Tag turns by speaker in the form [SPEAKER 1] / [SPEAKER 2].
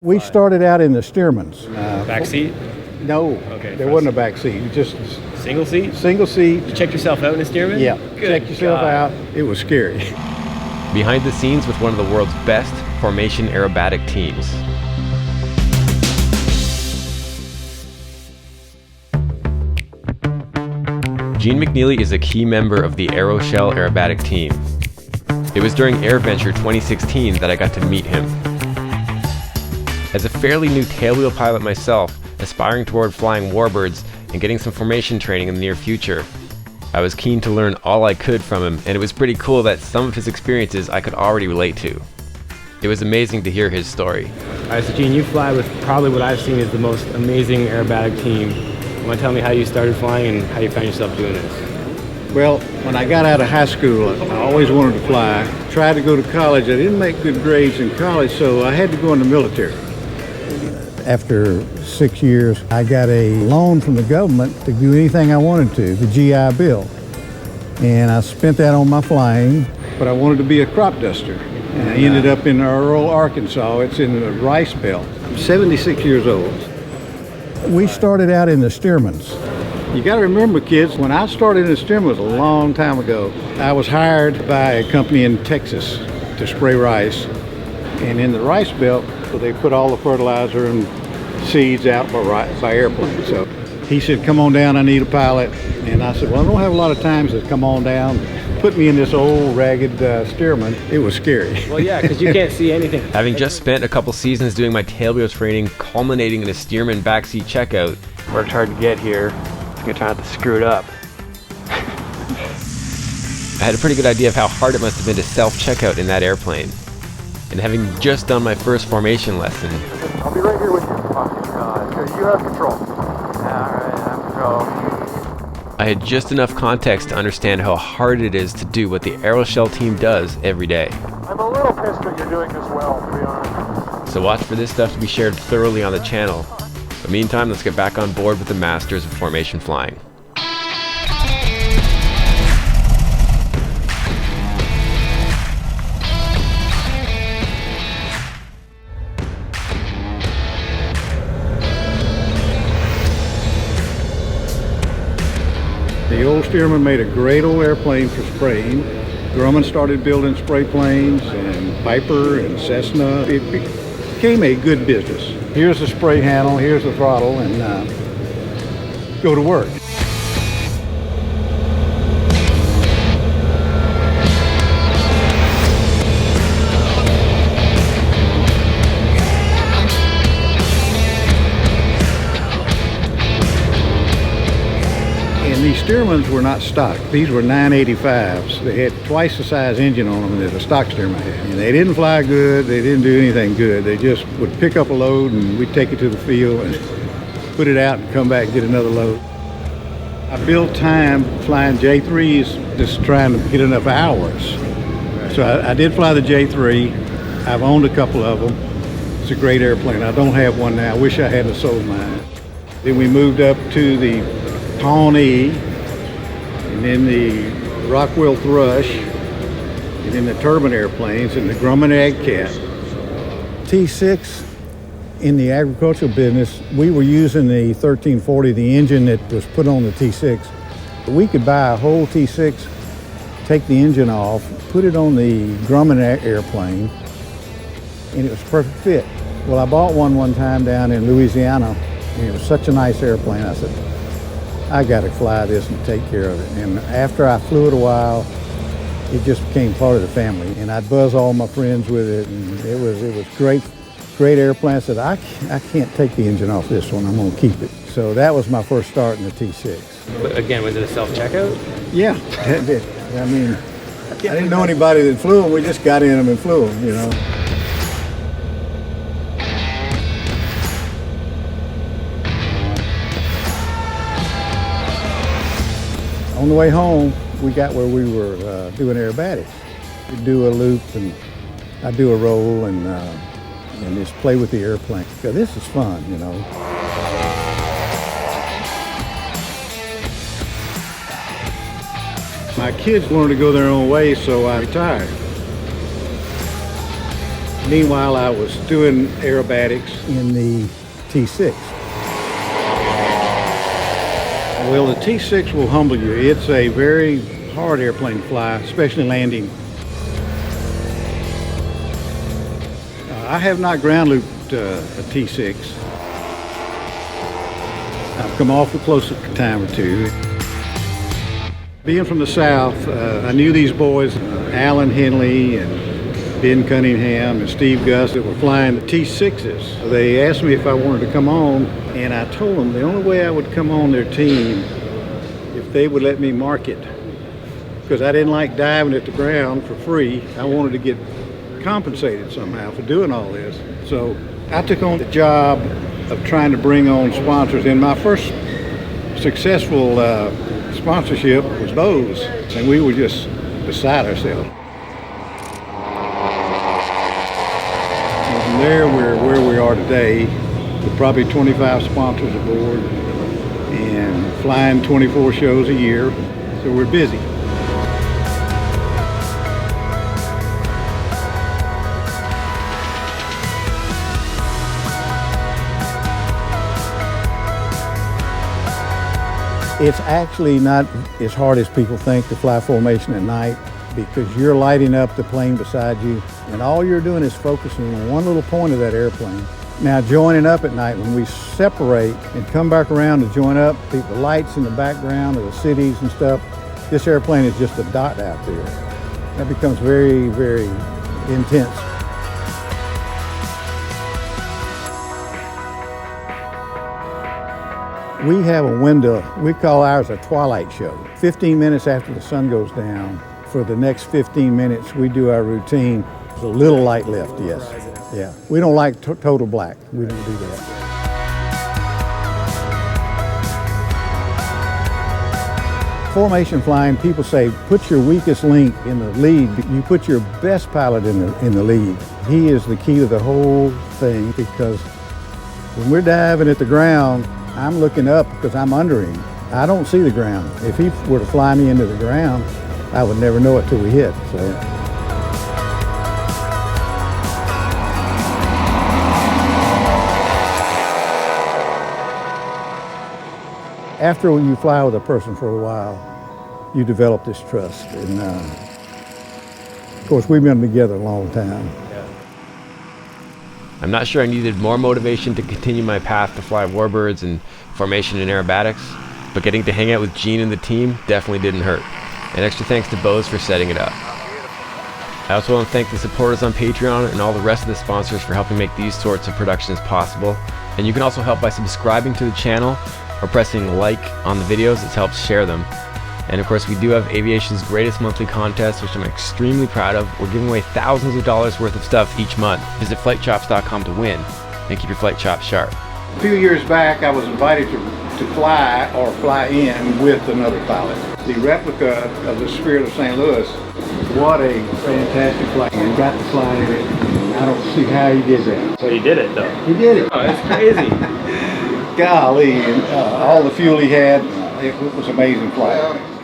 [SPEAKER 1] We started out in the Stearmans.
[SPEAKER 2] Backseat?
[SPEAKER 1] No,
[SPEAKER 2] Okay,
[SPEAKER 1] there wasn't a backseat. Just
[SPEAKER 2] single seat?
[SPEAKER 1] single seat.
[SPEAKER 2] You checked yourself out in a Stearman?
[SPEAKER 1] Yeah,
[SPEAKER 2] Good
[SPEAKER 1] check yourself
[SPEAKER 2] God.
[SPEAKER 1] out. It was scary.
[SPEAKER 3] Behind the scenes with one of the world's best formation aerobatic teams. Gene McNeely is a key member of the AeroShell aerobatic team. It was during AirVenture 2016 that I got to meet him. As a fairly new tailwheel pilot myself, aspiring toward flying Warbirds and getting some formation training in the near future, I was keen to learn all I could from him, and it was pretty cool that some of his experiences I could already relate to. It was amazing to hear his story.
[SPEAKER 2] Alright, so Gene, you fly with probably what I've seen is the most amazing aerobatic team. You want to tell me how you started flying and how you found yourself doing this?
[SPEAKER 1] Well, when I got out of high school, I always wanted to fly. Tried to go to college. I didn't make good grades in college, so I had to go in the military. After 6 years, I got a loan from the government to do anything I wanted to, the GI Bill. And I spent that on my flying, but I wanted to be a crop duster. And I ended up in rural Arkansas. It's in the rice belt. I'm 76 years old. We started out in the Stearmans. You got to remember, kids, when I started in the Stearman was a long time ago. I was hired by a company in Texas to spray rice. And in the rice belt, so they put all the fertilizer and seeds out by airplane. So he said, come on down, I need a pilot. And I said, well, I don't have a lot of time, so come on down. Put me in this old ragged Stearman. It was scary.
[SPEAKER 2] Well, yeah, because you can't see anything.
[SPEAKER 3] Having just spent a couple seasons doing my tailwheel training, culminating in a Stearman backseat checkout,
[SPEAKER 2] Worked hard to get here. I'm gonna try not to screw it up.
[SPEAKER 3] I had a pretty good idea of how hard it must have been to self-checkout in that airplane. And having just done my first formation lesson,
[SPEAKER 4] I'll be right here with you. Okay, you have control. Alright, I have control.
[SPEAKER 3] I had just enough context to understand how hard it is to do what the AeroShell team does every day.
[SPEAKER 4] I'm a little pissed that you're doing this well, to be honest.
[SPEAKER 3] So watch for this stuff to be shared thoroughly on the channel. But meantime, let's get back on board with the masters of formation flying.
[SPEAKER 1] The old Stearman made a great old airplane for spraying. Grumman started building spray planes, and Piper and Cessna. It became a good business. Here's the spray handle, here's the throttle, and go to work. And these Stearmans were not stock. These were 985s. They had twice the size engine on them that a stock Stearman had. And they didn't fly good. They didn't do anything good. They just would pick up a load and we'd take it to the field and put it out and come back and get another load. I built time flying J3s, just trying to get enough hours. So I did fly the J3. I've owned a couple of them. It's a great airplane. I don't have one now. I wish I hadn't sold mine. Then we moved up to the Pawnee, and then the Rockwell Thrush, and then the turbine airplanes, and the Grumman Agcat. T6 in the agricultural business, we were using the 1340, the engine that was put on the T6. We could buy a whole T6, take the engine off, put it on the Grumman airplane, and it was a perfect fit. Well, I bought one time down in Louisiana, and it was such a nice airplane. I said, I got to fly this and take care of it. And after I flew it a while, it just became part of the family. And I'd buzz all my friends with it, and it was great airplane. I said, I can't take the engine off this one. I'm going to keep it. So that was my first start in the T6.
[SPEAKER 2] But again, was it a self-checkout?
[SPEAKER 1] Yeah, that did. I mean, I didn't know anybody that flew them. We just got in them and flew them, you know. On the way home, we got where we were doing aerobatics. We'd do a loop, and I'd do a roll, and just play with the airplane. So this is fun, you know. My kids wanted to go their own way, so I retired. Meanwhile, I was doing aerobatics in the T6. Well, the T6 will humble you. It's a very hard airplane to fly, especially landing. I have not ground looped a T6. I've come awful close a time or two. Being from the South, I knew these boys, Alan Henley and Ben Cunningham and Steve Gus, that were flying the T6s. They asked me if I wanted to come on, and I told them the only way I would come on their team if they would let me market, because I didn't like diving at the ground for free. I wanted to get compensated somehow for doing all this. So I took on the job of trying to bring on sponsors, and my first successful sponsorship was Bose, and we were just beside ourselves. And from there, we're where we are today, with probably 25 sponsors aboard and flying 24 shows a year, so we're busy. It's actually not as hard as people think to fly formation at night, because you're lighting up the plane beside you and all you're doing is focusing on one little point of that airplane. Now, joining up at night, when we separate and come back around to join up, the lights in the background of the cities and stuff, this airplane is just a dot out there. That becomes very, very intense. We have a window, we call ours a twilight show. 15 minutes after the sun goes down, for the next 15 minutes, we do our routine. There's a little light left, yes. Yeah, we don't like total black. We don't do that. Formation flying, people say, put your weakest link in the lead. You put your best pilot in the lead. He is the key to the whole thing, because when we're diving at the ground, I'm looking up because I'm under him. I don't see the ground. If he were to fly me into the ground, I would never know it till we hit. So. After you fly with a person for a while, you develop this trust. And of course, we've been together a long time.
[SPEAKER 3] I'm not sure I needed more motivation to continue my path to fly Warbirds and formation and aerobatics, but getting to hang out with Gene and the team definitely didn't hurt. And extra thanks to Bose for setting it up. I also want to thank the supporters on Patreon and all the rest of the sponsors for helping make these sorts of productions possible. And you can also help by subscribing to the channel or pressing like on the videos. It helps share them. And of course, we do have Aviation's greatest monthly contest, which I'm extremely proud of. We're giving away thousands of dollars worth of stuff each month. Visit flightchops.com to win and keep your flight chops sharp.
[SPEAKER 1] A few years back, I was invited to fly or fly in with another pilot. The replica of the Spirit of St. Louis, what a fantastic flight. He got to fly in it. I don't see how he did that.
[SPEAKER 2] So you did it, though.
[SPEAKER 1] He did it.
[SPEAKER 2] Oh, that's crazy.
[SPEAKER 1] Golly, and all the fuel he had, it was an amazing flight.